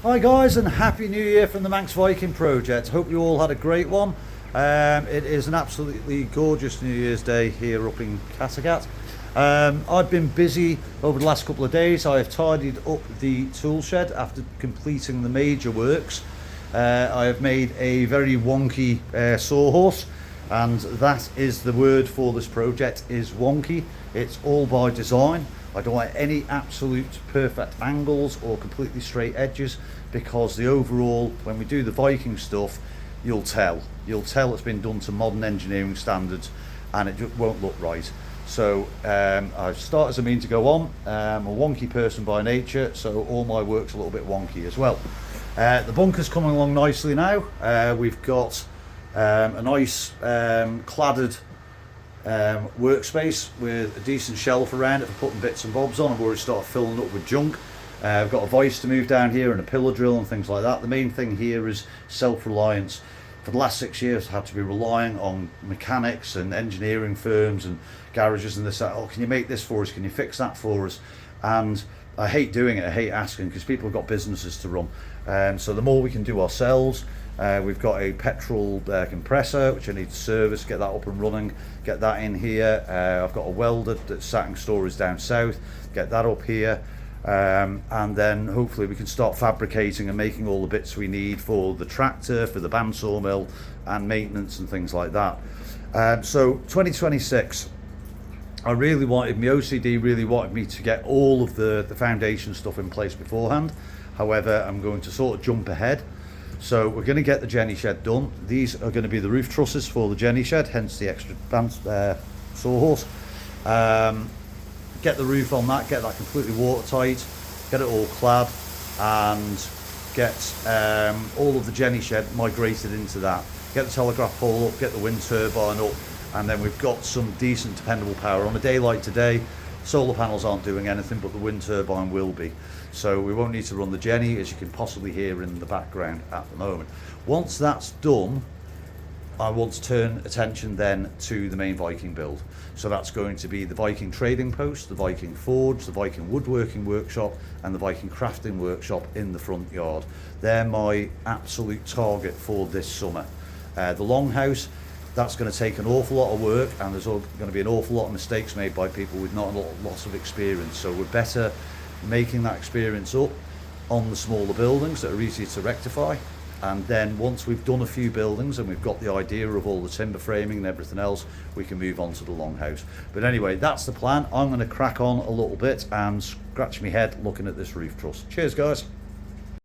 Hi guys, and Happy New Year from the Manx Viking project. Hope you all had a great one. It is an absolutely gorgeous New Year's Day here up in Kattegat. I've been busy over the last couple of days. I have tidied up the tool shed after completing the major works. I have made a very wonky sawhorse, and that is the word for this project, is wonky. It's all by design. I don't want any absolute perfect angles or completely straight edges, because the overall, when we do the Viking stuff, you'll tell it's been done to modern engineering standards, and it just won't look right. So I start as I mean to go on. I'm a wonky person by nature, so all my work's a little bit wonky as well. The bunker's coming along nicely now. We've got a nice cladded workspace with a decent shelf around it for putting bits and bobs on. I've already started filling up with junk. I've got a vice to move down here and a pillar drill and things like that. The main thing here is self-reliance. For the last 6 years, I've had to be relying on mechanics and engineering firms and garages and this, that. Oh, can you make this for us? Can you fix that for us? And I hate doing it. I hate asking, because people have got businesses to run. So the more we can do ourselves. We've got a petrol compressor which I need to service, get that up and running, get that in here. I've got a welder that's sat in storage down south, get that up here, and then hopefully we can start fabricating and making all the bits we need for the tractor, for the bandsaw mill, and maintenance and things like that. So 2026, I really wanted, my OCD really wanted me to get all of the foundation stuff in place beforehand. However, I'm going to sort of jump ahead. So we're going to get the jenny shed done. These are going to be the roof trusses for the jenny shed, hence the extra sawhorse. Get the roof on that, get that completely watertight, get it all clad, and get all of the jenny shed migrated into that. Get the telegraph pole up, get the wind turbine up, and then we've got some decent dependable power. On a day like today, solar panels aren't doing anything, but the wind turbine will be. So we won't need to run the jenny, as you can possibly hear in the background at the moment. Once that's done, I want to turn attention then to the main Viking build. So that's going to be the Viking trading post, the Viking forge, the Viking woodworking workshop, and the Viking crafting workshop in the front yard. They're my absolute target for this summer. The longhouse, that's going to take an awful lot of work, and there's going to be an awful lot of mistakes made by people with not a lot of experience. So we're better making that experience up on the smaller buildings that are easier to rectify. And then once we've done a few buildings and we've got the idea of all the timber framing and everything else, we can move on to the longhouse. But anyway, that's the plan. I'm going to crack on a little bit and scratch my head looking at this roof truss. Cheers, guys.